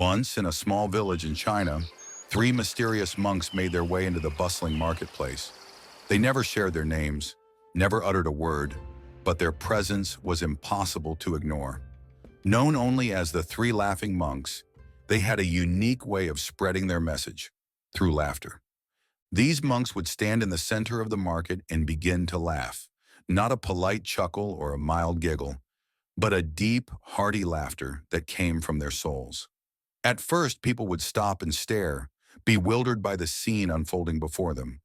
Once, in a small village in China, three mysterious monks made their way into the bustling marketplace. They never shared their names, never uttered a word, but their presence was impossible to ignore. Known only as the Three Laughing Monks, they had a unique way of spreading their message through laughter. These monks would stand in the center of the market and begin to laugh, not a polite chuckle or a mild giggle, but a deep, hearty laughter that came from their souls. At first, people would stop and stare, bewildered by the scene unfolding before them.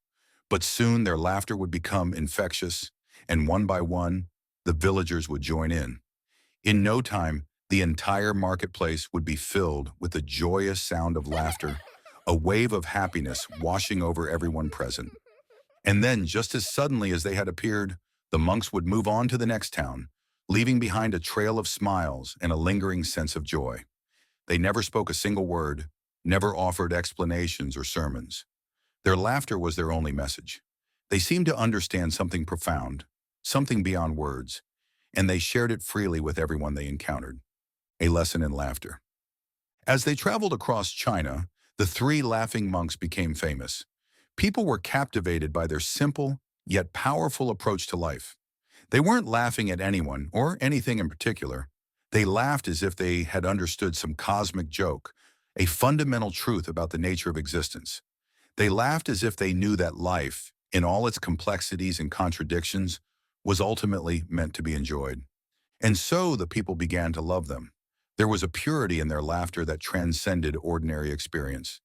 But soon their laughter would become infectious, and one by one, the villagers would join in. In no time, the entire marketplace would be filled with the joyous sound of laughter, a wave of happiness washing over everyone present. And then, just as suddenly as they had appeared, the monks would move on to the next town, leaving behind a trail of smiles and a lingering sense of joy. They never spoke a single word, never offered explanations or sermons. Their laughter was their only message. They seemed to understand something profound, something beyond words, and they shared it freely with everyone they encountered. A lesson in laughter. As they traveled across China, the three laughing monks became famous. People were captivated by their simple, yet powerful approach to life. They weren't laughing at anyone or anything in particular. They laughed as if they had understood some cosmic joke, a fundamental truth about the nature of existence. They laughed as if they knew that life, in all its complexities and contradictions, was ultimately meant to be enjoyed. And so the people began to love them. There was a purity in their laughter that transcended ordinary experience.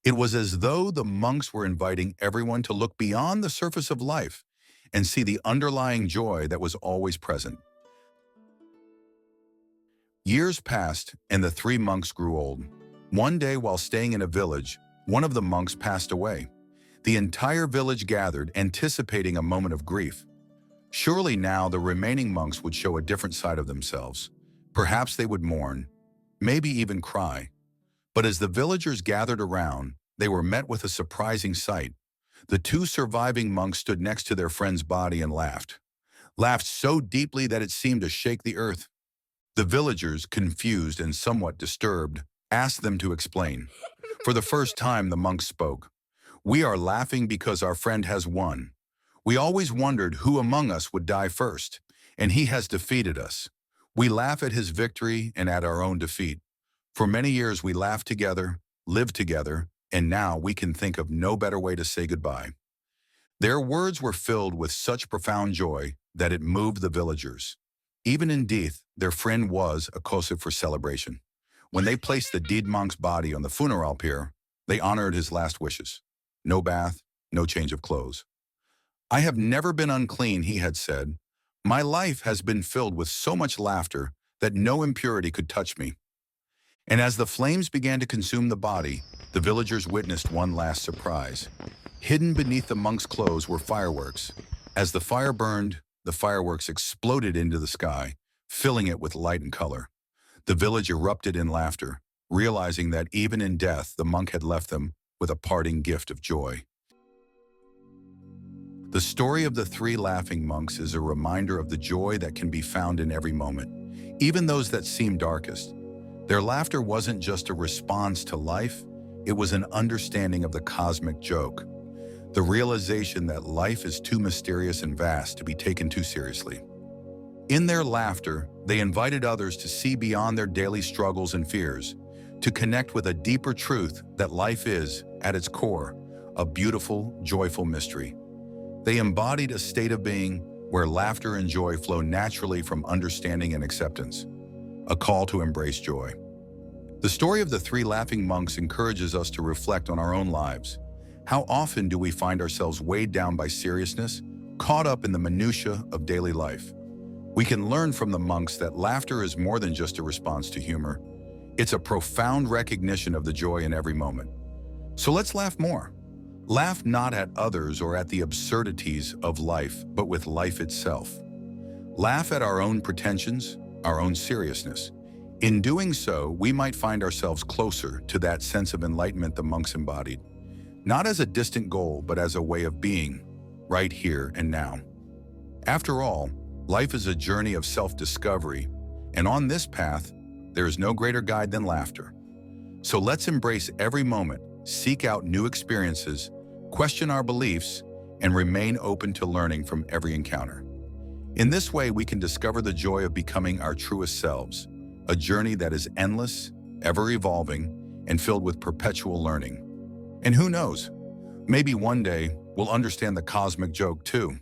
It was as though the monks were inviting everyone to look beyond the surface of life and see the underlying joy that was always present. Years passed, and the three monks grew old. One day, while staying in a village, one of the monks passed away. The entire village gathered, anticipating a moment of grief. Surely now the remaining monks would show a different side of themselves. Perhaps they would mourn, maybe even cry. But as the villagers gathered around, they were met with a surprising sight. The two surviving monks stood next to their friend's body and laughed so deeply that it seemed to shake the earth. The villagers, confused and somewhat disturbed, asked them to explain. For the first time, the monks spoke. "We are laughing because our friend has won. We always wondered who among us would die first, and he has defeated us. We laugh at his victory and at our own defeat. For many years we laughed together, lived together, and now we can think of no better way to say goodbye." Their words were filled with such profound joy that it moved the villagers. Even in death, their friend was a cause for celebration. When they placed the dead monk's body on the funeral pyre, they honored his last wishes. No bath, no change of clothes. "I have never been unclean," he had said. "My life has been filled with so much laughter that no impurity could touch me." And as the flames began to consume the body, the villagers witnessed one last surprise. Hidden beneath the monk's clothes were fireworks. As the fire burned, the fireworks exploded into the sky, filling it with light and color. The village erupted in laughter, realizing that even in death, the monk had left them with a parting gift of joy. The story of the three laughing monks is a reminder of the joy that can be found in every moment, even those that seem darkest. Their laughter wasn't just a response to life, it was an understanding of the cosmic joke, the realization that life is too mysterious and vast to be taken too seriously. In their laughter, they invited others to see beyond their daily struggles and fears, to connect with a deeper truth that life is, at its core, a beautiful, joyful mystery. They embodied a state of being where laughter and joy flow naturally from understanding and acceptance, a call to embrace joy. The story of the three laughing monks encourages us to reflect on our own lives. How often do we find ourselves weighed down by seriousness, caught up in the minutiae of daily life? We can learn from the monks that laughter is more than just a response to humor. It's a profound recognition of the joy in every moment. So let's laugh more. Laugh not at others or at the absurdities of life, but with life itself. Laugh at our own pretensions, our own seriousness. In doing so, we might find ourselves closer to that sense of enlightenment the monks embodied, not as a distant goal, but as a way of being, right here and now. After all, life is a journey of self-discovery, and on this path, there is no greater guide than laughter. So let's embrace every moment, seek out new experiences, question our beliefs, and remain open to learning from every encounter. In this way, we can discover the joy of becoming our truest selves, a journey that is endless, ever-evolving, and filled with perpetual learning. And who knows, maybe one day we'll understand the cosmic joke too.